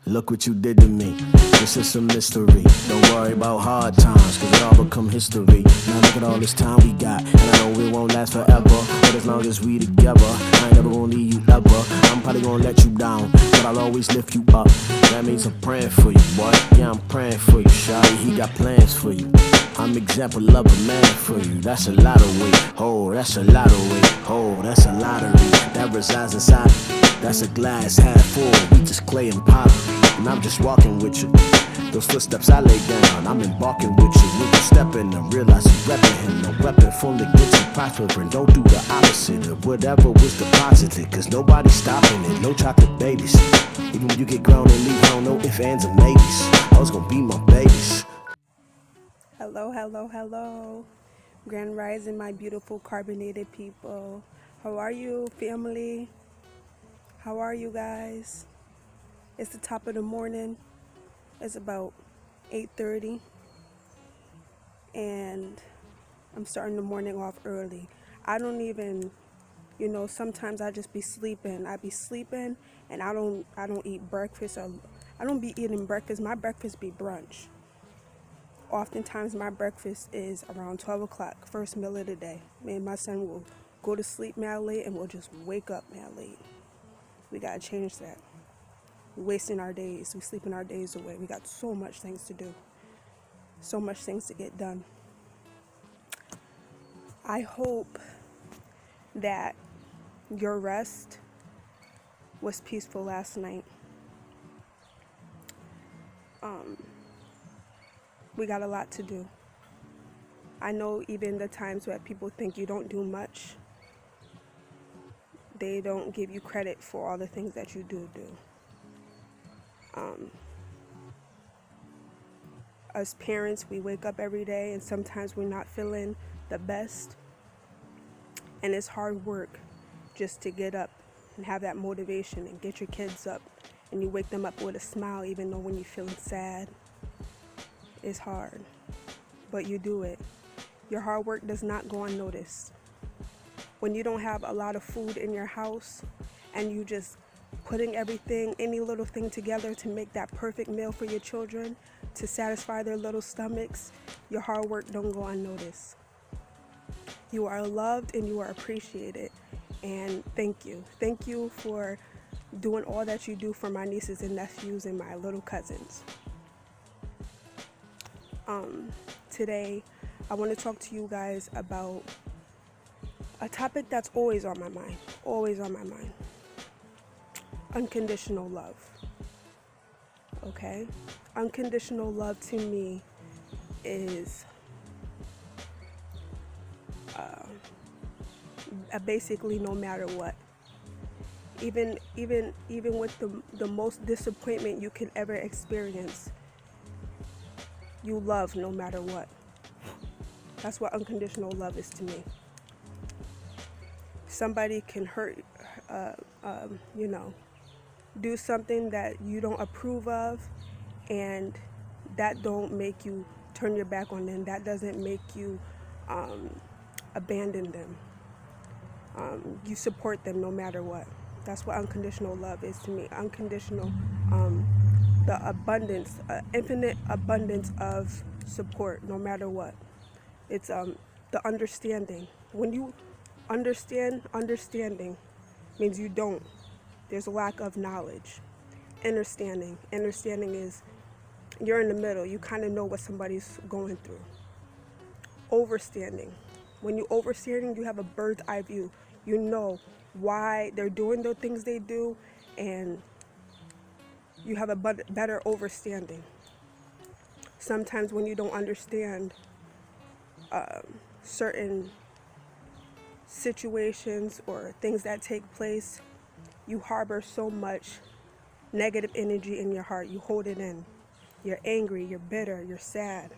Look what you did to me. This is a mystery. Don't worry about hard times, cause it all become history. Now look at all this time we got, and I know it won't last forever. But as long as we together, I ain't never gonna leave you ever. I'm probably gonna let you down, but I'll always lift you up. That means I'm praying for you, boy. Yeah, I'm praying for you. Shawty, he got plans for you. I'm example of a man for you. That's a lot of weight. Oh, that's a lot of weight. Oh, that's a lottery that resides inside. That's a glass half full. We just clay and pottery, and I'm just walking with you. Those footsteps I lay down, I'm embarking with you. When you step in and realize you're repping him. No weapon from the get you prospering. Don't do the opposite of whatever was deposited, cause nobody's stopping it. No chocolate babies. Even when you get grown and leave, I don't know if ands or maybes. I was gonna be my babies. Hello, hello, hello. Grand Rising, my beautiful carbonated people. How are you, family? How are you guys? It's the top of the morning. It's about 8:30, and I'm starting the morning off early. I don't even, sometimes I just be sleeping. I be sleeping, and I don't eat breakfast, or I don't be eating breakfast. My breakfast be brunch. Oftentimes my breakfast is around 12 o'clock, first meal of the day. Me and my son will go to sleep mad late and we'll just wake up mad late. We gotta change that. We're wasting our days. We sleeping our days away. We got so much things to do. So much things to get done. I hope that your rest was peaceful last night. We got a lot to do. I know even the times where people think you don't do much, they don't give you credit for all the things that you do. As parents, we wake up every day and sometimes we're not feeling the best. And it's hard work just to get up and have that motivation and get your kids up. And you wake them up with a smile even though when you're feeling sad. It's hard, but you do it. Your hard work does not go unnoticed. When you don't have a lot of food in your house and you just putting everything, any little thing together to make that perfect meal for your children, to satisfy their little stomachs, your hard work don't go unnoticed. You are loved and you are appreciated. And thank you. Thank you for doing all that you do for my nieces and nephews and my little cousins. Today, I want to talk to you guys about a topic that's always on my mind. Always on my mind. Unconditional love. Okay? Unconditional love to me is basically no matter what. Even with the most disappointment you can ever experience, you love no matter what. That's what unconditional love is to me. Somebody can hurt, do something that you don't approve of, and that don't make you turn your back on them. That doesn't make you abandon them. You support them no matter what. That's what unconditional love is to me. Unconditional, the abundance, infinite abundance of support no matter what. It's the understanding. When you understanding means you don't. There's a lack of knowledge. Understanding is you're in the middle. You kind of know what somebody's going through. Overstanding. When you overstanding, you have a bird's eye view. You know why they're doing the things they do, and you have a better overstanding. Sometimes when you don't understand certain situations or things that take place, you harbor so much negative energy in your heart. You hold it in. You're angry, you're bitter, you're sad.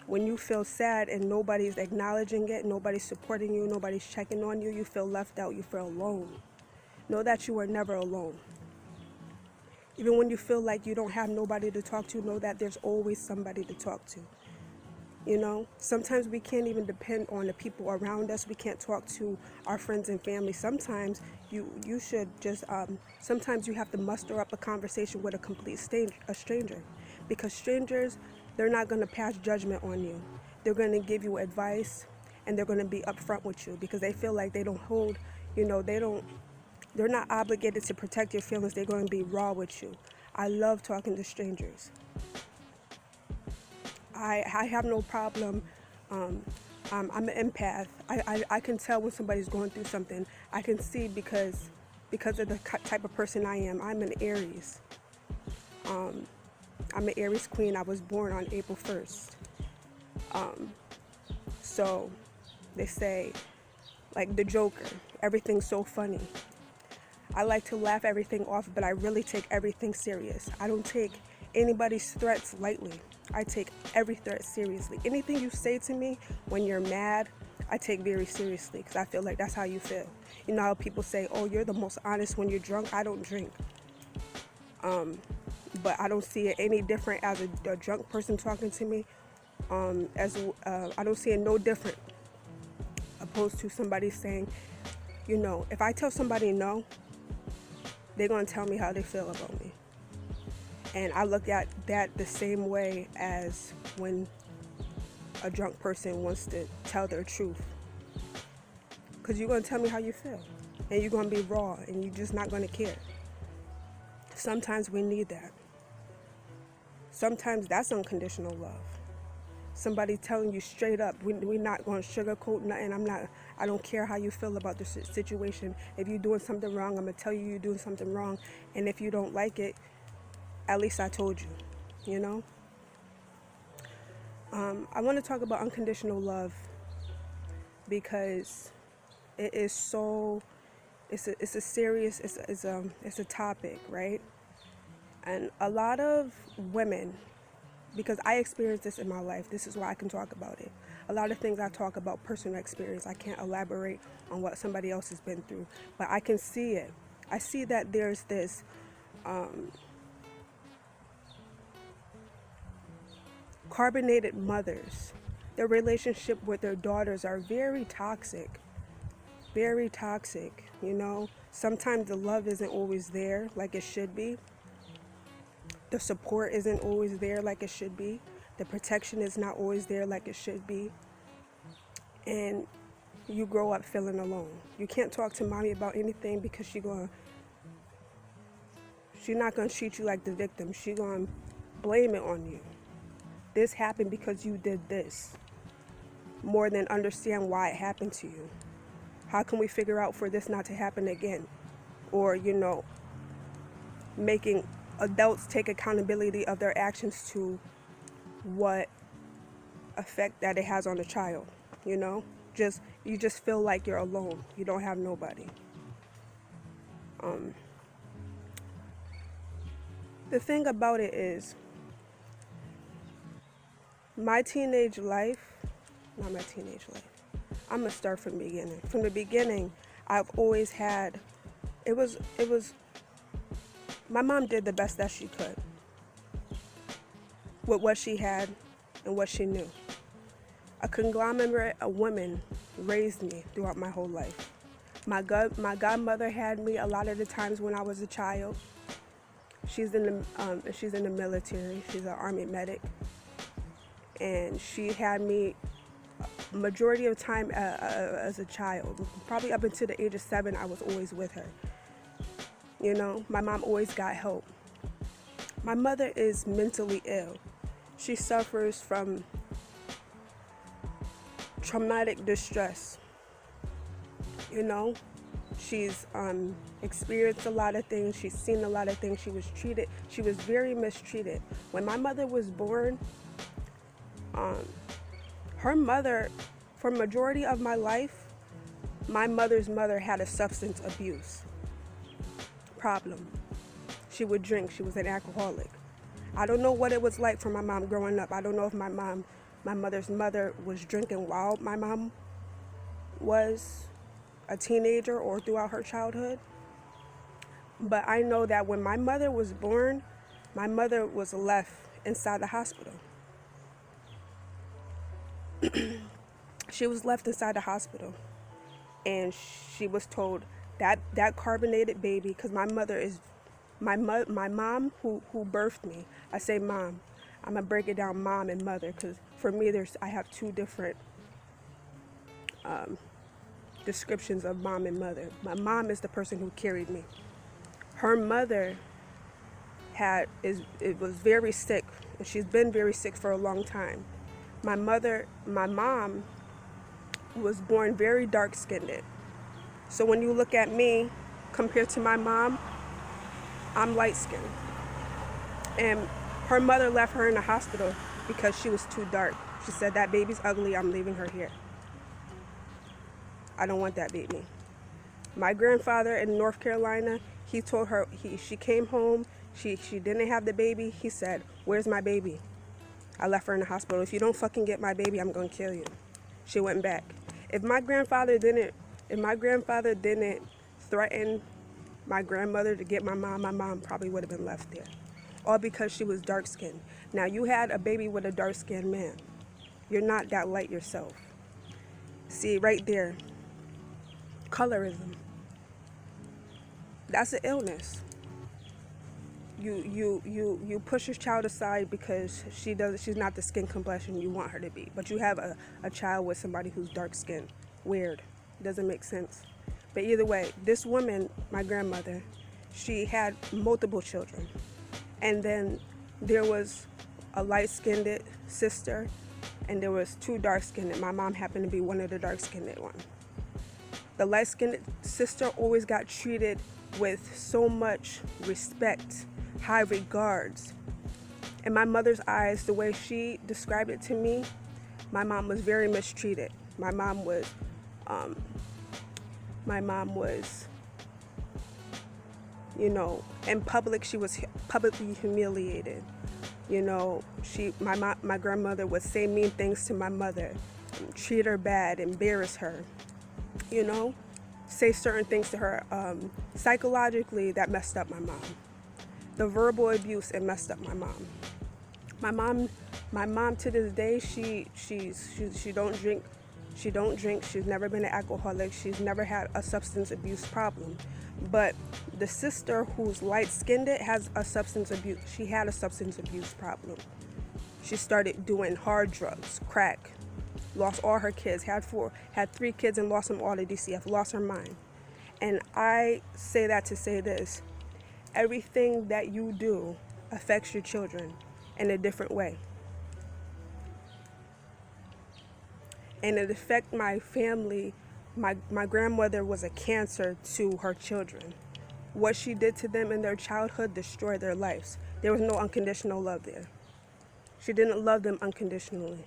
When you feel sad and nobody's acknowledging it, nobody's supporting you, nobody's checking on you, you feel left out, you feel alone. Know that you are never alone. Even when you feel like you don't have nobody to talk to, know that there's always somebody to talk to. You know, sometimes we can't even depend on the people around us. We can't talk to our friends and family. Sometimes you should just sometimes you have to muster up a conversation with a stranger, because strangers, they're not going to pass judgment on you. They're going to give you advice, and they're going to be upfront with you because they feel like they don't hold, they're not obligated to protect your feelings. They're going to be raw with you. I love talking to strangers. I have no problem. I'm an empath. I can tell when somebody's going through something. I can see because of the type of person I am. I'm an Aries. I'm an Aries queen. I was born on April 1st. So they say, like the Joker, everything's so funny. I like to laugh everything off, but I really take everything serious. I don't take anybody's threats lightly. I take every threat seriously. Anything you say to me when you're mad, I take very seriously because I feel like that's how you feel. You know how people say, oh, you're the most honest when you're drunk? I don't drink. But I don't see it any different as a drunk person talking to me. I don't see it no different opposed to somebody saying, if I tell somebody no, they're going to tell me how they feel about me. And I look at that the same way as when a drunk person wants to tell their truth. Because you're going to tell me how you feel. And you're going to be raw, and you're just not going to care. Sometimes we need that. Sometimes that's unconditional love. Somebody telling you straight up, we're not going to sugarcoat nothing. I don't care how you feel about the situation. If you're doing something wrong, I'm going to tell you you're doing something wrong. And if you don't like it, at least I told you, I want to talk about unconditional love because it is so, it's a serious, it's a topic, right? And a lot of women, because I experienced this in my life, this is why I can talk about it. A lot of things I talk about personal experience. I can't elaborate on what somebody else has been through, but I can see it. I see that there's this carbonated mothers. Their relationship with their daughters are very toxic. Very toxic, Sometimes the love isn't always there like it should be. The support isn't always there like it should be. The protection is not always there like it should be. And you grow up feeling alone. You can't talk to mommy about anything because she's not going to treat you like the victim. She's going to blame it on you. This happened because you did this, more than understand why it happened to you. How can we figure out for this not to happen again? Or, making adults take accountability of their actions to what effect that it has on the child, you just feel like you're alone. You don't have nobody. The thing about it is, my teenage life, not my teenage life, I'm gonna start from the beginning. From the beginning, I've always had, it was, my mom did the best that she could with what she had and what she knew. A conglomerate of women raised me throughout my whole life. My godmother had me a lot of the times when I was a child. She's in the military. She's an army medic, and she had me majority of the time as a child. Probably up until the age of 7, I was always with her. My mom always got help. My mother is mentally ill. She suffers from traumatic distress. She's experienced a lot of things. She's seen a lot of things. She was very mistreated. When my mother was born, her mother, for majority of my life, my mother's mother had a substance abuse problem. She would drink. She was an alcoholic. I don't know what it was like for my mom growing up. I don't know if my mother's mother was drinking while my mom was a teenager or throughout her childhood. But I know that when my mother was born, my mother was left inside the hospital. She was left inside the hospital, and she was told that that carbonated baby, because my mother is my mom who birthed me. I say mom. I'm gonna break it down, mom and mother, because for me I have two different descriptions of mom and mother. My mom is the person who carried me. Her mother was very sick, and she's been very sick for a long time. My mom was born very dark skinned. So when you look at me compared to my mom, I'm light skinned. And her mother left her in the hospital because she was too dark. She said, that baby's ugly, I'm leaving her here. I don't want that baby. My grandfather in North Carolina, he told her, she came home, she didn't have the baby. He said, where's my baby? I left her in the hospital. If you don't fucking get my baby, I'm gonna kill you. She went back. If my grandfather didn't threaten my grandmother to get my mom probably would have been left there. All because she was dark skinned. Now you had a baby with a dark skinned man. You're not that light yourself. See, right there, colorism. That's an illness. You push your child aside because she's not the skin complexion you want her to be. But you have a child with somebody who's dark skinned. Weird. Doesn't make sense. But either way, this woman, my grandmother, she had multiple children. And then there was a light-skinned sister, and there was two dark-skinned. My mom happened to be one of the dark-skinned ones. The light-skinned sister always got treated with so much respect, high regards. In my mother's eyes, the way she described it to me, my mom was very mistreated. My mom was in public, she was publicly humiliated. My grandmother would say mean things to my mother, treat her bad, embarrass her, say certain things to her. Psychologically, that messed up my mom. The verbal abuse, it messed up my mom. My mom to this day, she don't drink. She don't drink. She's never been an alcoholic. She's never had a substance abuse problem. But the sister who's light-skinned has a substance abuse. She had a substance abuse problem. She started doing hard drugs, crack, lost all her kids, had 3 kids and lost them all to DCF, lost her mind. And I say that to say this: everything that you do affects your children in a different way. And it affected my family. My grandmother was a cancer to her children. What she did to them in their childhood destroyed their lives. There was no unconditional love there. She didn't love them unconditionally.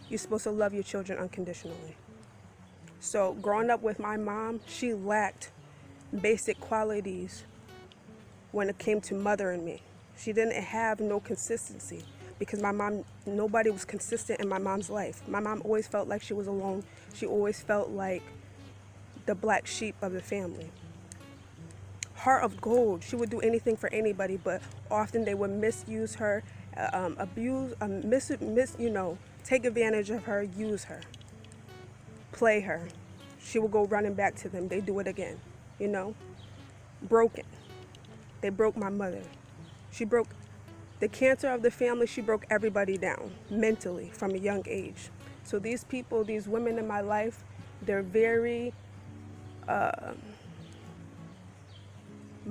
You're supposed to love your children unconditionally. So growing up with my mom, she lacked basic qualities when it came to mothering me. She didn't have no consistency. Because nobody was consistent in my mom's life. My mom always felt like she was alone. She always felt like the black sheep of the family. Heart of gold. She would do anything for anybody, but often they would misuse her, take advantage of her, use her, play her. She would go running back to them. They do it again, Broken. They broke my mother. She broke the cancer of the family. She broke everybody down mentally from a young age. So these people, these women in my life, they're very, my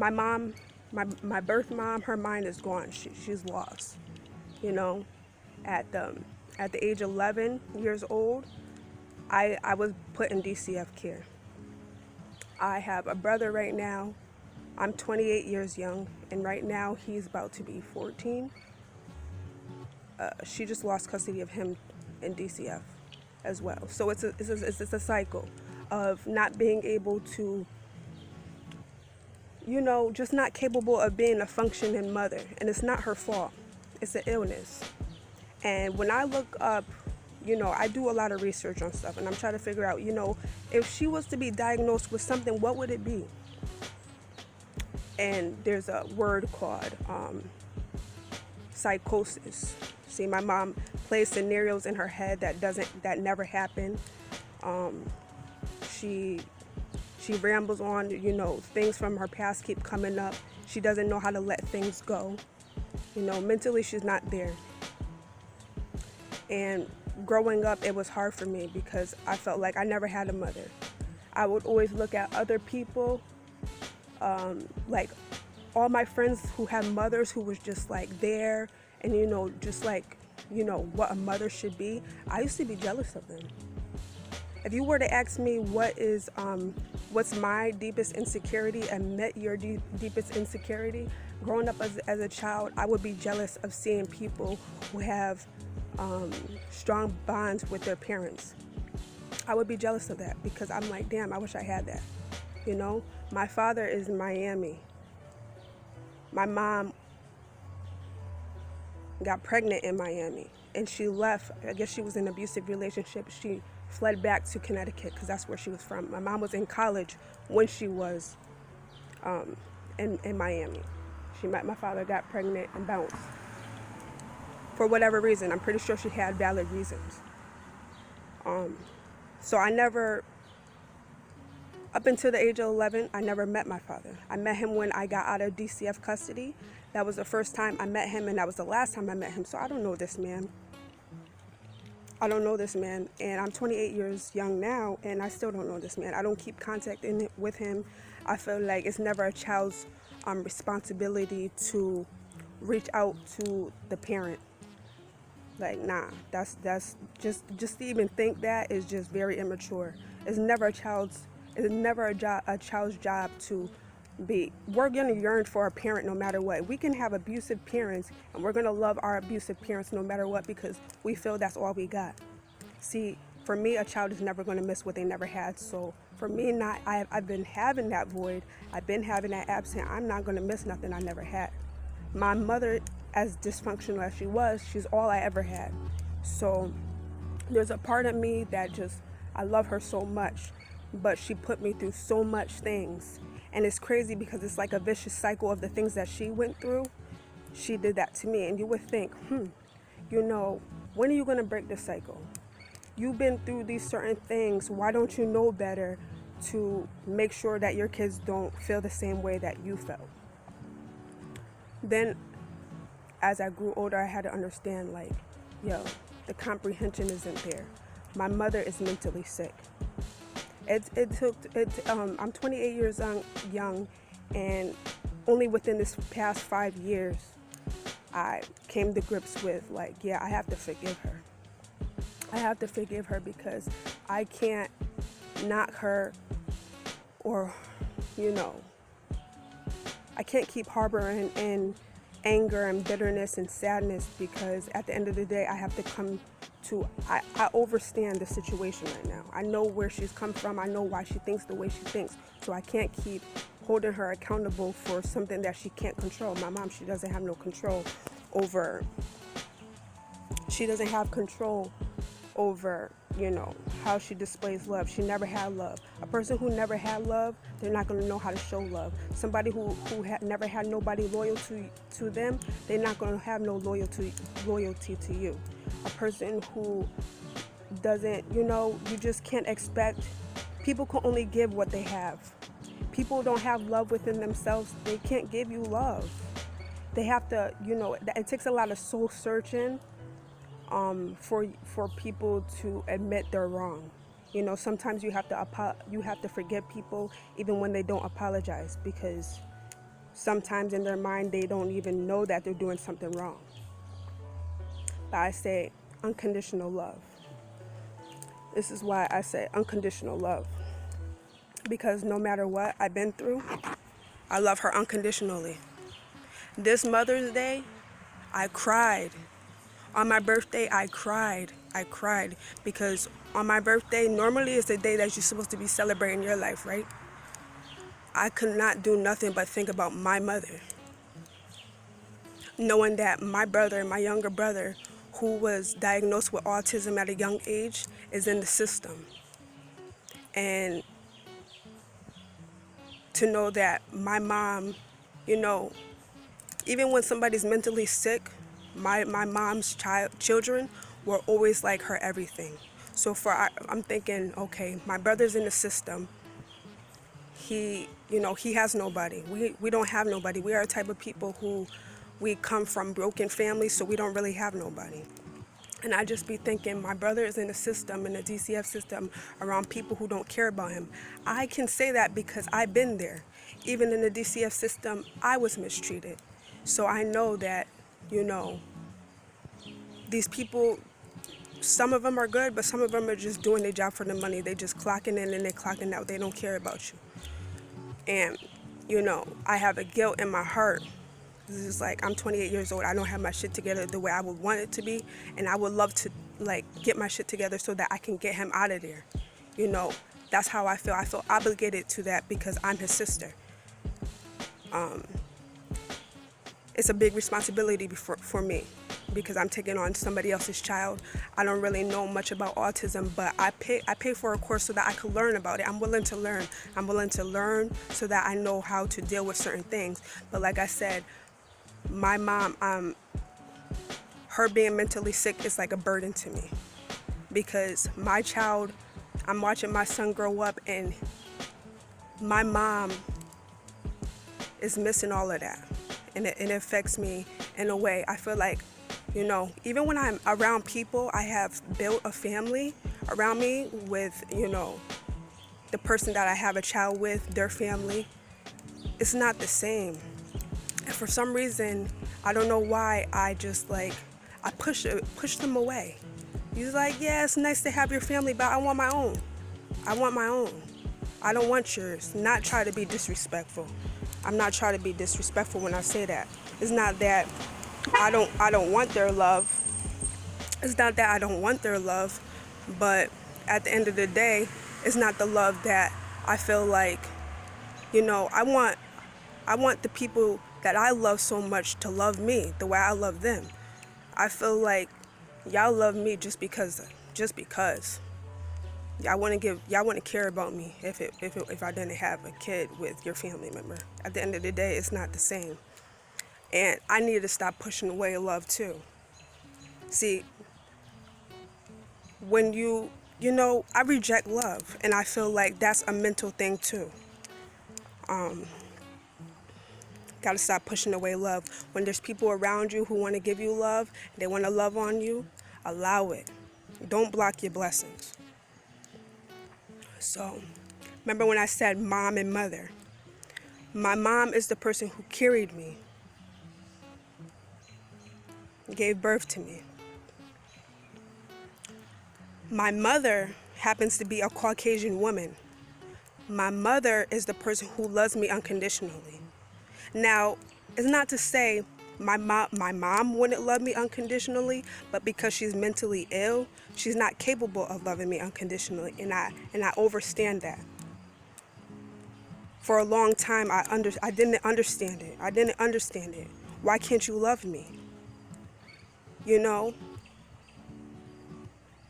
mom, my birth mom, her mind is gone. She's lost, At the age of 11 years old, I was put in DCF care. I have a brother right now. I'm 28 years young, and right now he's about to be 14. She just lost custody of him in DCF as well. So it's a cycle of not being able to, just not capable of being a functioning mother. And it's not her fault. It's an illness. And when I look up, I do a lot of research on stuff, and I'm trying to figure out, if she was to be diagnosed with something, what would it be? And there's a word called psychosis. See, my mom plays scenarios in her head that never happen. She rambles on, things from her past keep coming up. She doesn't know how to let things go. Mentally she's not there. And growing up, it was hard for me because I felt like I never had a mother. I would always look at other people, like all my friends who had mothers who was just like there and, just like, what a mother should be. I used to be jealous of them. If you were to ask me what's my deepest insecurity, admit your deepest insecurity, growing up as a child, I would be jealous of seeing people who have strong bonds with their parents. I would be jealous of that because I'm like, damn, I wish I had that. My father is in Miami. My mom got pregnant in Miami and she left. I guess she was in an abusive relationship. She fled back to Connecticut because that's where she was from. My mom was in college when she was in Miami. She met my father, got pregnant, and bounced. For whatever reason. I'm pretty sure she had valid reasons. So I never, up until the age of 11, I never met my father. I met him when I got out of DCF custody. That was the first time I met him, and that was the last time I met him. So I don't know this man. And I'm 28 years young now, and I still don't know this man. I don't keep contact with him. I feel like it's never a child's responsibility to reach out to the parent. Like, nah, that's just to even think that is just very immature. It's never a child's job to be. We're gonna yearn for a parent no matter what. We can have abusive parents, and we're gonna love our abusive parents no matter what because we feel that's all we got. See, for me, a child is never gonna miss what they never had. So for me, I've been having that void. I've been having that absent. I'm not gonna miss nothing I never had. My mother, as dysfunctional as she was, she's all I ever had. So there's a part of me that I love her so much, but she put me through so much things. And it's crazy because it's like a vicious cycle of the things that she went through. She did that to me. And you would think, when are you gonna break the cycle? You've been through these certain things. Why don't you know better to make sure that your kids don't feel the same way that you felt? Then, as I grew older, I had to understand, the comprehension isn't there. My mother is mentally sick. I'm 28 years young, and only within this past 5 years, I came to grips with, I have to forgive her. I have to forgive her because I can't knock her or, I can't keep harboring in anger and bitterness and sadness because at the end of the day, I have to come to, I understand the situation right now. I know where she's come from. I know why she thinks the way she thinks. So I can't keep holding her accountable for something that she can't control. My mom, she doesn't have no control over, how she displays love. She never had love. A person who never had love, they're not going to know how to show love. Somebody who never had nobody loyal to them, they're not going to have no loyalty to you. A person who doesn't, you just can't expect, people can only give what they have. People don't have love within themselves. They can't give you love. They have to, it takes a lot of soul searching for people to admit they're wrong. Sometimes you have to forgive people even when they don't apologize because sometimes in their mind they don't even know that they're doing something wrong. But I say unconditional love. This is why I say unconditional love. Because no matter what I've been through, I love her unconditionally. This Mother's Day, I cried. On my birthday, I cried because on my birthday, normally it's the day that you're supposed to be celebrating your life, right? I could not do nothing but think about my mother. Knowing that my younger brother, who was diagnosed with autism at a young age, is in the system. And to know that my mom, even when somebody's mentally sick, My mom's children were always like her everything. So I'm thinking, okay, my brother's in the system. He has nobody. We don't have nobody. We are a type of people who we come from broken families, so we don't really have nobody. And I just be thinking, my brother is in the system, in the DCF system, around people who don't care about him. I can say that because I've been there. Even in the DCF system, I was mistreated. So I know that, these people, some of them are good, but some of them are just doing their job for the money. They just clocking in and they clocking out. They don't care about you. And, I have a guilt in my heart. This is like, I'm 28 years old. I don't have my shit together the way I would want it to be. And I would love to, get my shit together so that I can get him out of there. That's how I feel. I feel obligated to that because I'm his sister. It's a big responsibility for me because I'm taking on somebody else's child. I don't really know much about autism, but I pay for a course so that I could learn about it. I'm willing to learn. I'm willing to learn so that I know how to deal with certain things. But like I said, my mom, her being mentally sick is like a burden to me because my child, I'm watching my son grow up and my mom is missing all of that. And it affects me in a way. I feel like, even when I'm around people, I have built a family around me with, the person that I have a child with, their family. It's not the same. And for some reason, I don't know why, I just I push them away. He's like, yeah, it's nice to have your family, but I want my own. I want my own. I don't want yours. Not try to be disrespectful. I'm not trying to be disrespectful when I say that. It's not that I don't want their love. It's not that I don't want their love, but at the end of the day, it's not the love that I feel like, I want the people that I love so much to love me the way I love them. I feel like y'all love me just because. Y'all want to care about me if I didn't have a kid with your family member. At the end of the day, it's not the same. And I need to stop pushing away love too. See, when I reject love, and I feel like that's a mental thing too. Gotta stop pushing away love. When there's people around you who want to give you love, they want to love on you, allow it. Don't block your blessings. So, remember when I said mom and mother? My mom is the person who carried me, gave birth to me. My mother happens to be a Caucasian woman. My mother is the person who loves me unconditionally. Now, it's not to say my mom wouldn't love me unconditionally, but because she's mentally ill, she's not capable of loving me unconditionally, and I understand that. For a long time, I didn't understand it. Why can't you love me?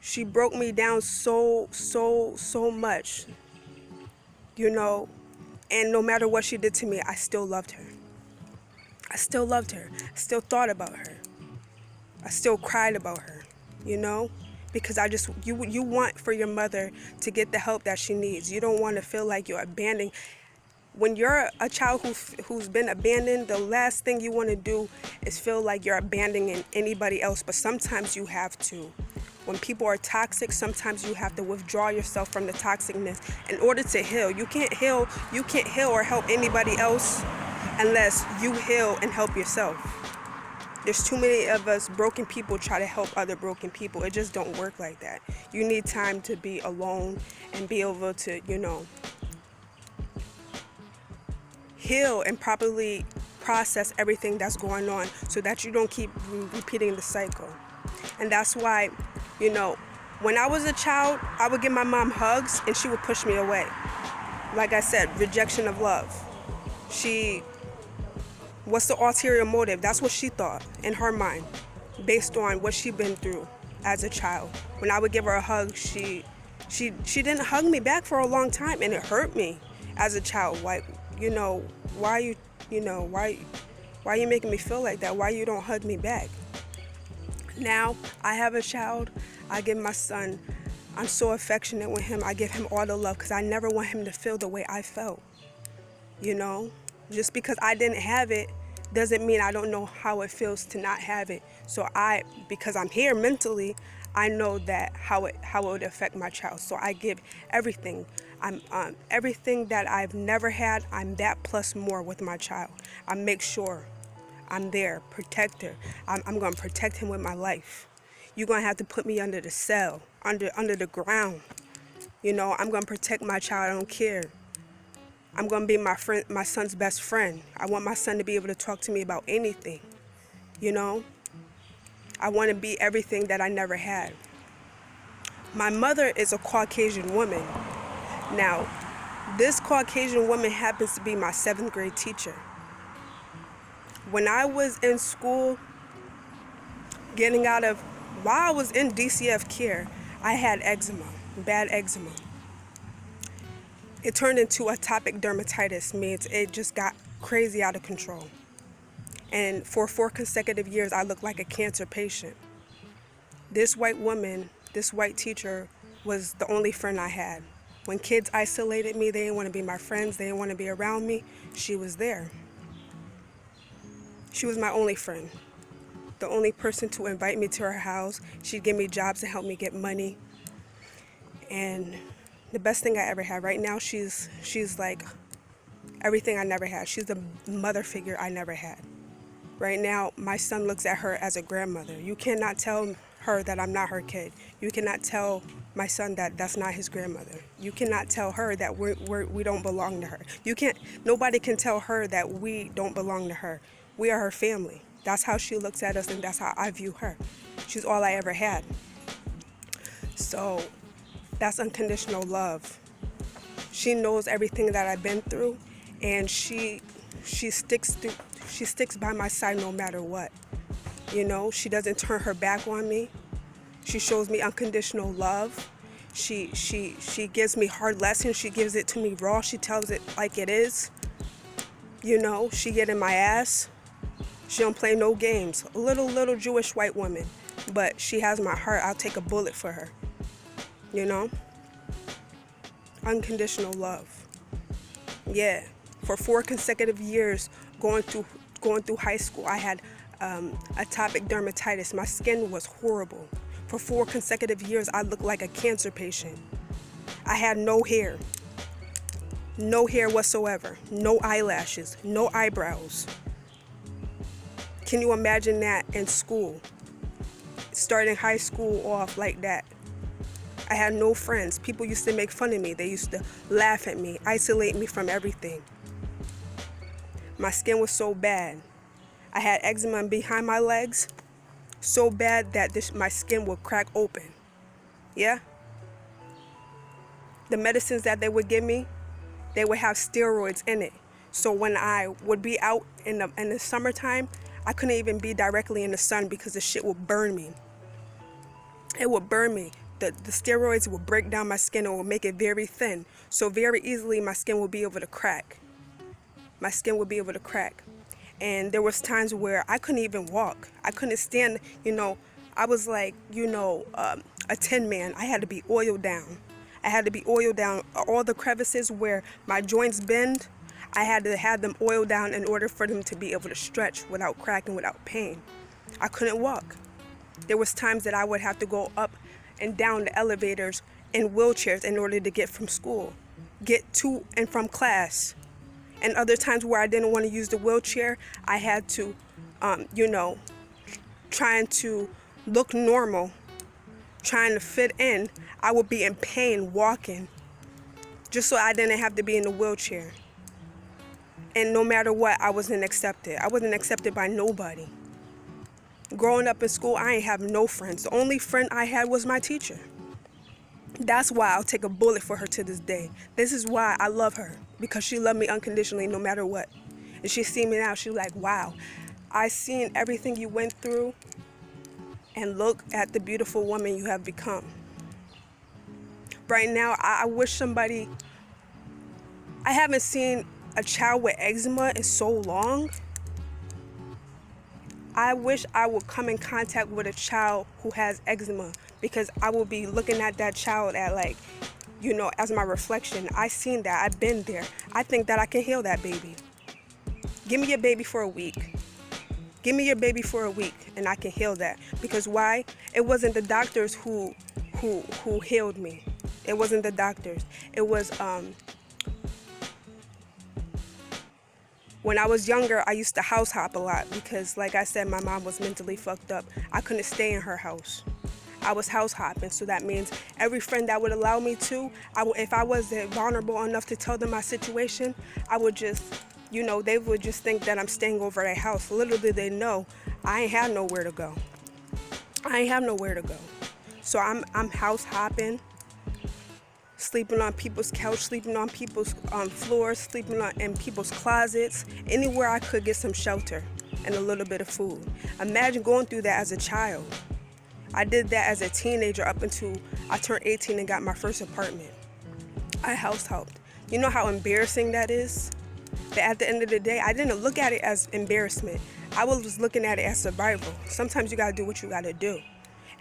She broke me down so much, and no matter what she did to me, I still loved her. I still still thought about her. I still cried about her, because you want for your mother to get the help that she needs. You don't want to feel like you're abandoned. When you're a child who's been abandoned, the last thing you want to do is feel like you're abandoning anybody else, but sometimes you have to. When people are toxic, sometimes you have to withdraw yourself from the toxicness in order to heal. You can't heal or help anybody else unless you heal and help yourself. There's too many of us broken people try to help other broken people. It just don't work like that. You need time to be alone and be able to, heal and properly process everything that's going on so that you don't keep repeating the cycle. And that's why, when I was a child, I would give my mom hugs and she would push me away. Like I said, rejection of love. What's the ulterior motive? That's what she thought in her mind, based on what she'd been through as a child. When I would give her a hug, she didn't hug me back for a long time, and it hurt me as a child. Like, why are you making me feel like that? Why you don't hug me back? Now I have a child, I give my son, I'm so affectionate with him. I give him all the love because I never want him to feel the way I felt. You know, just because I didn't have it doesn't mean I don't know how it feels to not have it. So because I'm here mentally, I know that how it would affect my child. So I give everything. I'm everything that I've never had. I'm that plus more with my child. I make sure I'm there, protector. I'm gonna protect him with my life. You're gonna have to put me under the cell, under the ground. You know, I'm gonna protect my child. I don't care. I'm gonna be my son's best friend. I want my son to be able to talk to me about anything. You know, I want to be everything that I never had. My mother is a Caucasian woman. Now, this Caucasian woman happens to be my 7th grade teacher. When I was in school, while I was in DCF care, I had eczema, bad eczema. It turned into atopic dermatitis, means it just got crazy out of control. And for 4 consecutive years, I looked like a cancer patient. This white woman, this white teacher, was the only friend I had. When kids isolated me, they didn't want to be my friends, they didn't want to be around me, she was there. She was my only friend. The only person to invite me to her house. She'd give me jobs to help me get money. And the best thing I ever had. Right now, she's like everything I never had. She's the mother figure I never had. Right now, my son looks at her as a grandmother. You cannot tell her that I'm not her kid. You cannot tell my son that that's not his grandmother. You cannot tell her that we don't belong to her. Nobody can tell her that we don't belong to her. We are her family. That's how she looks at us, and that's how I view her. She's all I ever had. So that's unconditional love. She knows everything that I've been through, and she sticks by my side no matter what. You know, she doesn't turn her back on me. She shows me unconditional love. She gives me hard lessons. She gives it to me raw. She tells it like it is. You know, she get in my ass. She don't play no games. A little Jewish white woman, but she has my heart. I'll take a bullet for her. You know? Unconditional love. Yeah. For 4 consecutive years going through high school, I had atopic dermatitis. My skin was horrible. For 4 consecutive years, I looked like a cancer patient. I had no hair. No hair whatsoever. No eyelashes. No eyebrows. Can you imagine that in school? Starting high school off like that. I had no friends. People used to make fun of me. They used to laugh at me, isolate me from everything. My skin was so bad. I had eczema behind my legs, so bad that my skin would crack open. Yeah? The medicines that they would give me, they would have steroids in it. So when I would be out in the summertime, I couldn't even be directly in the sun because the shit would burn me. It would burn me. The steroids would break down my skin and would make it very thin. So very easily my skin would be able to crack. My skin would be able to crack. And there was times where I couldn't even walk. I couldn't stand, you know, I was like, you know, a tin man. I had to be oiled down. I had to be oiled down. All the crevices where my joints bend, I had to have them oiled down in order for them to be able to stretch without cracking, without pain. I couldn't walk. There was times that I would have to go up and down the elevators in wheelchairs in order to get from school, get to and from class. And other times where I didn't want to use the wheelchair, I had to, you know, trying to look normal, trying to fit in, I would be in pain walking just so I didn't have to be in the wheelchair. And no matter what, I wasn't accepted. I wasn't accepted by nobody. Growing up in school, I ain't have no friends. The only friend I had was my teacher. That's why I'll take a bullet for her to this day. This is why I love her, because she loved me unconditionally no matter what. And she seen me now, she's like, wow, I seen everything you went through, and look at the beautiful woman you have become. Right now, I wish somebody, I haven't seen a child with eczema in so long. I wish I would come in contact with a child who has eczema, because I will be looking at that child at like, as my reflection. I seen that. I've been there. I think that I can heal that baby. Give me your baby for a week. Give me your baby for a week and I can heal that. Because why? It wasn't the doctors who healed me. It wasn't the doctors. It was when I was younger, I used to house hop a lot because, like I said, my mom was mentally fucked up. I couldn't stay in her house. I was house hopping, so that means every friend that would allow me to, if I wasn't vulnerable enough to tell them my situation, I would just, they would just think that I'm staying over their house. Little did they know, I ain't have nowhere to go. I ain't have nowhere to go. So I'm house hopping, sleeping on people's couch, sleeping on people's floors, sleeping in people's closets, anywhere I could get some shelter and a little bit of food. Imagine going through that as a child. I did that as a teenager up until I turned 18 and got my first apartment. I house helped. You know how embarrassing that is? But at the end of the day, I didn't look at it as embarrassment. I was looking at it as survival. Sometimes you gotta do what you gotta do.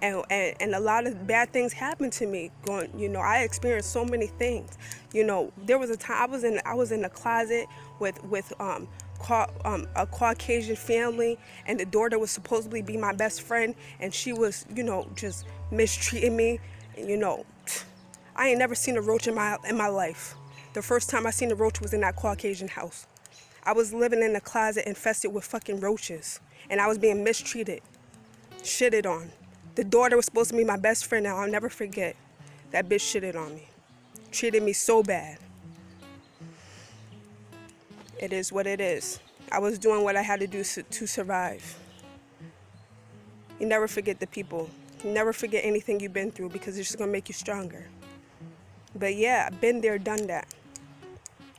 And a lot of bad things happened to me. I experienced so many things. There was a time I was in a closet with a Caucasian family, and the daughter was supposedly be my best friend, and she was, just mistreating me. I ain't never seen a roach in my life. The first time I seen a roach was in that Caucasian house. I was living in a closet infested with fucking roaches, and I was being mistreated, shitted on. The daughter was supposed to be my best friend. Now I'll never forget. That bitch shitted on me, treated me so bad. It is what it is. I was doing what I had to do to survive. You never forget the people. You never forget anything you've been through, because it's just gonna make you stronger. But yeah, I've been there, done that.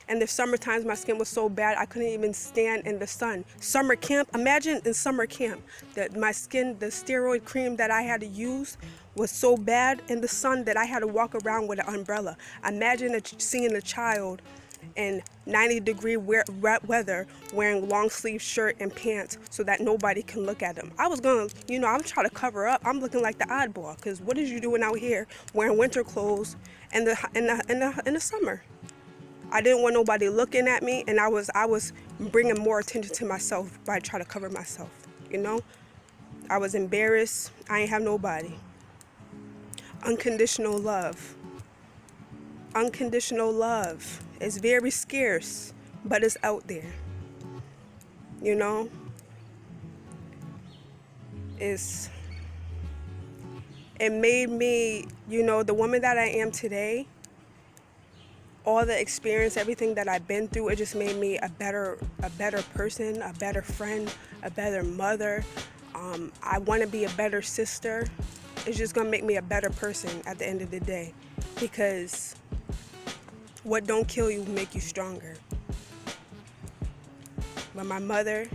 And the summer times my skin was so bad I couldn't even stand in the sun. Summer camp, imagine in summer camp that my skin, the steroid cream that I had to use was so bad in the sun that I had to walk around with an umbrella. Imagine seeing a child in 90-degree weather wearing long sleeve shirt and pants so that nobody can look at them. I was gonna, I'm trying to cover up. I'm looking like the oddball, because what is you doing out here wearing winter clothes in the summer? I didn't want nobody looking at me, and I was bringing more attention to myself by trying to cover myself, I was embarrassed. I ain't have nobody. Unconditional love. Unconditional love is very scarce, but it's out there. It made me, the woman that I am today. All the experience, everything that I've been through, it just made me a better person, a better friend, a better mother. I want to be a better sister. It's just gonna make me a better person at the end of the day, because what don't kill you will make you stronger. But my mother,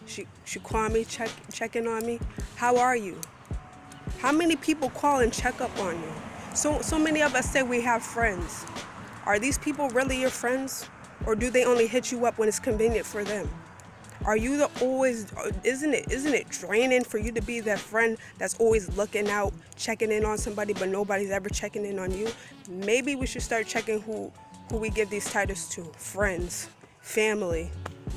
she called me, checking on me. How are you? How many people call and check up on you? So many of us say we have friends. Are these people really your friends, or do they only hit you up when it's convenient for them? Are you isn't it draining for you to be that friend that's always looking out, checking in on somebody, but nobody's ever checking in on you? Maybe we should start checking who we give these titles to. Friends, family.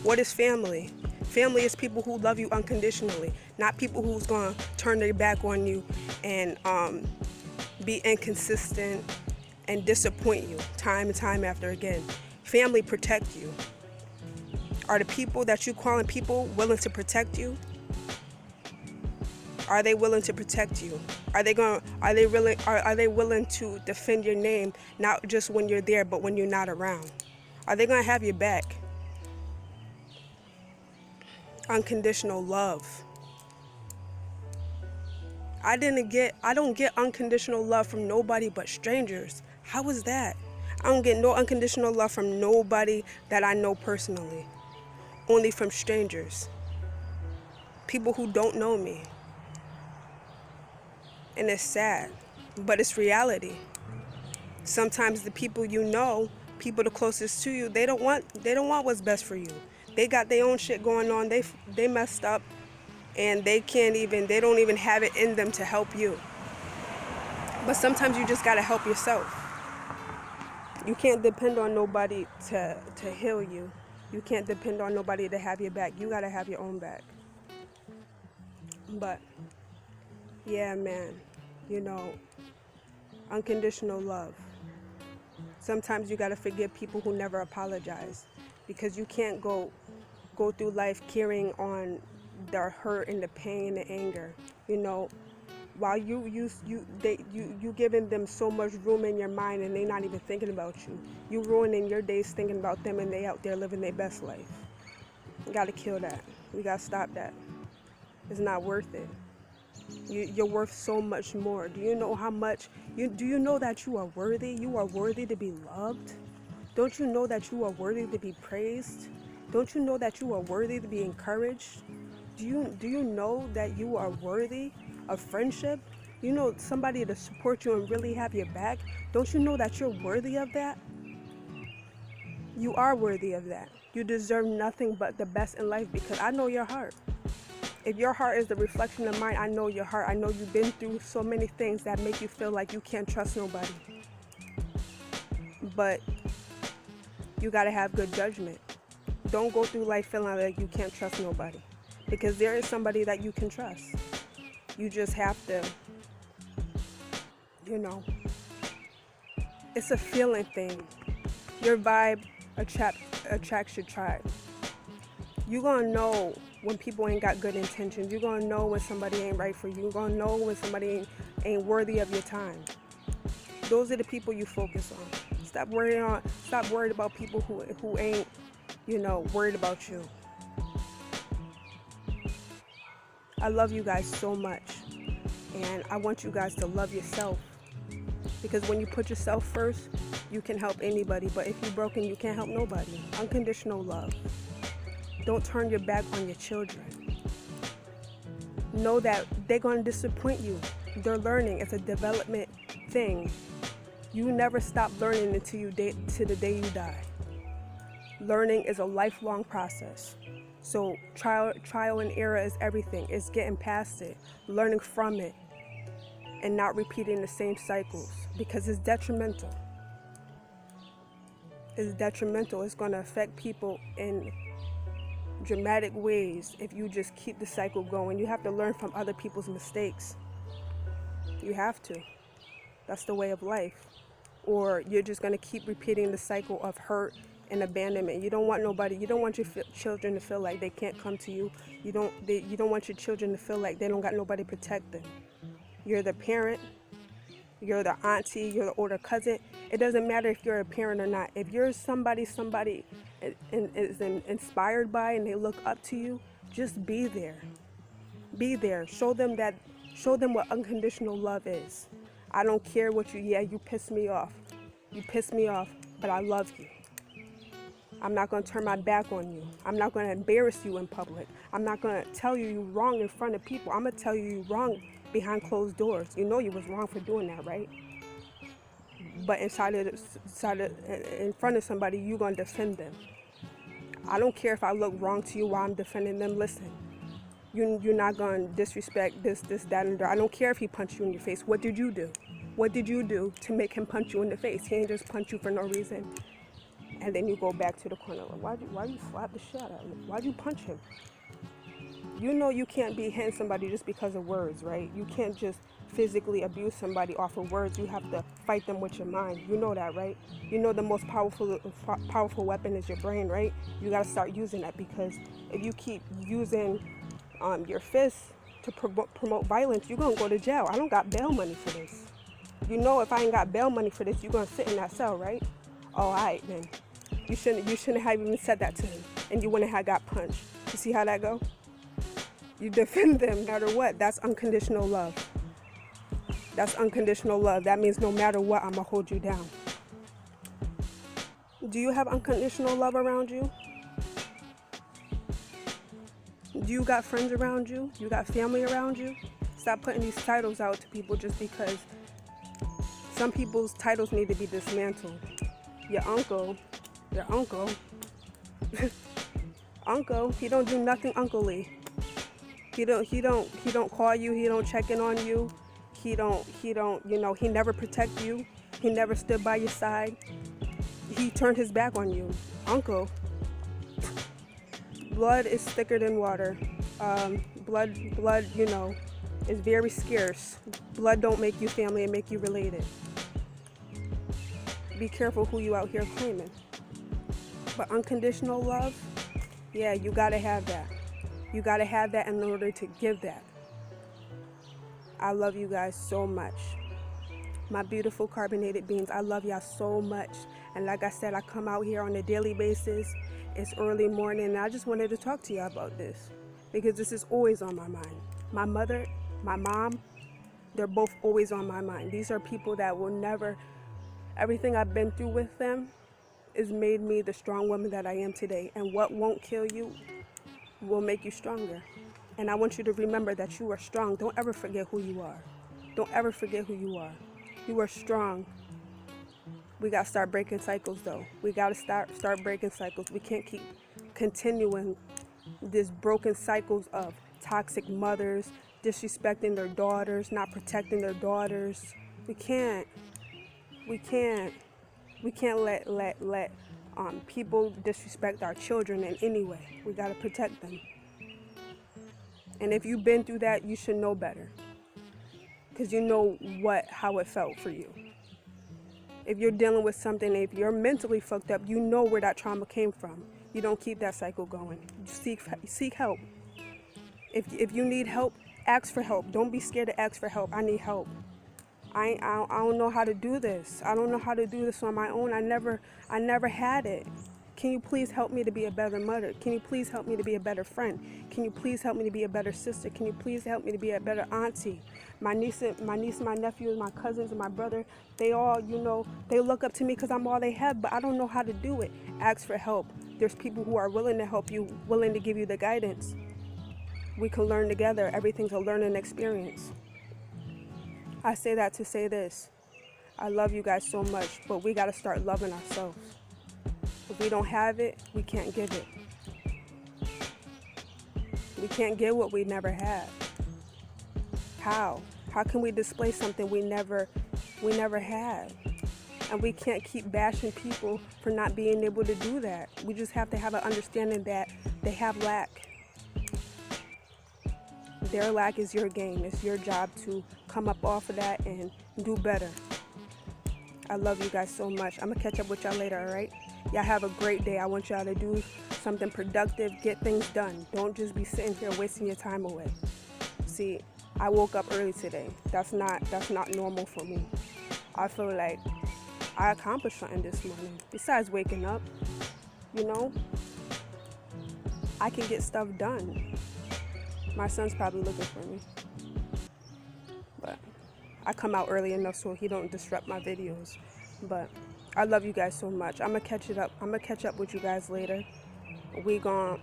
What is family? Family is people who love you unconditionally, not people who's gonna turn their back on you and be inconsistent and disappoint you time and time after again. Family protect you. Are the people that you calling people willing to protect you? Are they willing to protect you? Are they willing to defend your name, not just when you're there, but when you're not around? Are they gonna have your back? Unconditional love. I don't get unconditional love from nobody but strangers. How is that? I don't get no unconditional love from nobody that I know personally. Only from strangers. People who don't know me. And it's sad, but it's reality. Sometimes the people people the closest to you, they don't want what's best for you. They got their own shit going on. They messed up. and they don't even have it in them to help you. But sometimes you just gotta help yourself. You can't depend on nobody to heal you. You can't depend on nobody to have your back. You gotta have your own back. But yeah, man, unconditional love. Sometimes you gotta forgive people who never apologize, because you can't go through life carrying on the hurt and the pain and the anger. While you giving them so much room in your mind, and they not even thinking about you. You ruining your days thinking about them, and they out there living their best life. We gotta kill that. We gotta stop that. It's not worth it. You're worth so much more. Do you know how much? Do you know that you are worthy? You are worthy to be loved. Don't you know that you are worthy to be praised? Don't you know that you are worthy to be encouraged? Do you know that you are worthy of friendship? You know, somebody to support you and really have your back? Don't you know that you're worthy of that? You are worthy of that. You deserve nothing but the best in life, because I know your heart. If your heart is the reflection of mine, I know your heart. I know you've been through so many things that make you feel like you can't trust nobody. But you gotta have good judgment. Don't go through life feeling like you can't trust nobody, because there is somebody that you can trust. You just have to, it's a feeling thing. Your vibe attracts your tribe. You're gonna know when people ain't got good intentions. You're gonna know when somebody ain't right for you. You're gonna know when somebody ain't worthy of your time. Those are the people you focus on. Stop worried about people who ain't, worried about you. I love you guys so much, and I want you guys to love yourself, because when you put yourself first, you can help anybody. But if you're broken, you can't help nobody. Unconditional love. Don't turn your back on your children. Know that they're going to disappoint you. They're learning. It's a development thing. You never stop learning until the day you die. Learning is a lifelong process. So trial and error is everything. It's getting past it, learning from it, and not repeating the same cycles, because it's detrimental. It's detrimental. It's going to affect people in dramatic ways if you just keep the cycle going. You have to learn from other people's mistakes. You have to. That's the way of life. Or you're just going to keep repeating the cycle of hurt and abandonment. You don't want your children to feel like they can't come to you. You don't want your children to feel like they don't got nobody to protect them. You're the parent, you're the auntie, you're the older cousin. It doesn't matter if you're a parent or not. If you're somebody is inspired by and they look up to you, just be there. Be there. Show them what unconditional love is. I don't care you piss me off. You piss me off, but I love you. I'm not going to turn my back on you. I'm not going to embarrass you in public. I'm not going to tell you you're wrong in front of people. I'm going to tell you you're wrong behind closed doors. You know you was wrong for doing that, right? But in front of somebody, you're going to defend them. I don't care if I look wrong to you while I'm defending them. Listen, you're not going to disrespect this, that, and that. I don't care if he punched you in your face. What did you do? What did you do to make him punch you in the face? He ain't just punch you for no reason. And then you go back to the corner. Why'd you slap the shit out of him? Why'd you punch him? You know you can't be hitting somebody just because of words, right? You can't just physically abuse somebody off of words. You have to fight them with your mind. You know that, right? You know the most powerful weapon is your brain, right? You got to start using that, because if you keep using your fists to promote violence, you're going to go to jail. I don't got bail money for this. You know, if I ain't got bail money for this, you're going to sit in that cell, right? Oh, all right, then. You shouldn't have even said that to him, and you wouldn't have got punched. You see how that go? You defend them no matter what. That's unconditional love. That's unconditional love. That means no matter what, I'm going to hold you down. Do you have unconditional love around you? Do you got friends around you? You got family around you? Stop putting these titles out to people just because. Some people's titles need to be dismantled. Your uncle, uncle, he don't do nothing uncle-y. He don't call you. He don't check in on you. He don't, he never protect you. He never stood by your side. He turned his back on you. Uncle, blood is thicker than water. Blood, is very scarce. Blood don't make you family, and make you related. Be careful who you out here claiming. But unconditional love, yeah, you gotta have that. You gotta have that in order to give that. I love you guys so much. My beautiful carbonated beans, I love y'all so much. And like I said, I come out here on a daily basis. It's early morning, and I just wanted to talk to y'all about this because this is always on my mind. My mother, my mom, they're both always on my mind. These are people that will never, everything I've been through with them has made me the strong woman that I am today. And what won't kill you will make you stronger. And I want you to remember that you are strong. Don't ever forget who you are. Don't ever forget who you are. You are strong. We got to start breaking cycles, though. We got to start breaking cycles. We can't keep continuing this broken cycles of toxic mothers, disrespecting their daughters, not protecting their daughters. We can't let people disrespect our children in any way. We got to protect them. And if you've been through that, you should know better, because you know how it felt for you. If you're dealing with something, if you're mentally fucked up, you know where that trauma came from. You don't keep that cycle going. Seek help. If you need help, ask for help. Don't be scared to ask for help. I need help. I don't know how to do this. I don't know how to do this on my own. I never had it. Can you please help me to be a better mother? Can you please help me to be a better friend? Can you please help me to be a better sister? Can you please help me to be a better auntie? My niece, my nephews, my cousins, and my brother, they all, they look up to me because I'm all they have, but I don't know how to do it. Ask for help. There's people who are willing to help you, willing to give you the guidance. We can learn together. Everything's a learning experience. I say that to say this. I love you guys so much, but we got to start loving ourselves. If we don't have it, we can't give it. We can't give what we never had. How? How can we display something we never had? And we can't keep bashing people for not being able to do that. We just have to have an understanding that they have lack. Their lack is your gain. It's your job to come up off of that and do better. I love you guys so much. I'm going to catch up with y'all later, all right? Y'all have a great day. I want y'all to do something productive, get things done. Don't just be sitting here wasting your time away. See, I woke up early today. That's not normal for me. I feel like I accomplished something this morning. Besides waking up, I can get stuff done. My son's probably looking for me. But I come out early enough so he don't disrupt my videos. But I love you guys so much. I'm gonna catch up with you guys later. We gonna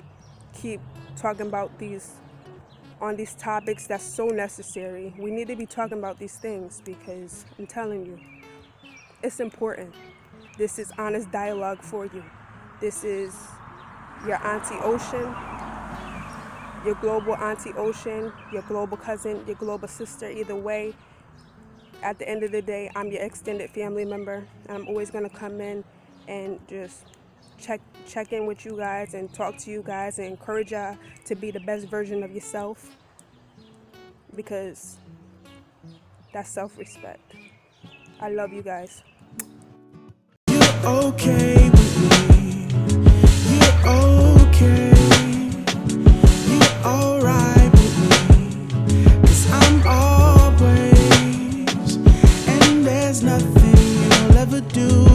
keep talking about these topics that's so necessary. We need to be talking about these things because I'm telling you, it's important. This is honest dialogue for you. This is your Auntie Ocean, your global Auntie Ocean, your global cousin, your global sister. Either way, at the end of the day, I'm your extended family member, and I'm always going to come in and just check in with you guys and talk to you guys and encourage y'all to be the best version of yourself, because that's self-respect. I love you guys. You're okay with me. You're okay. You're alright with me. 'Cause I'm always, and there's nothing you'll ever do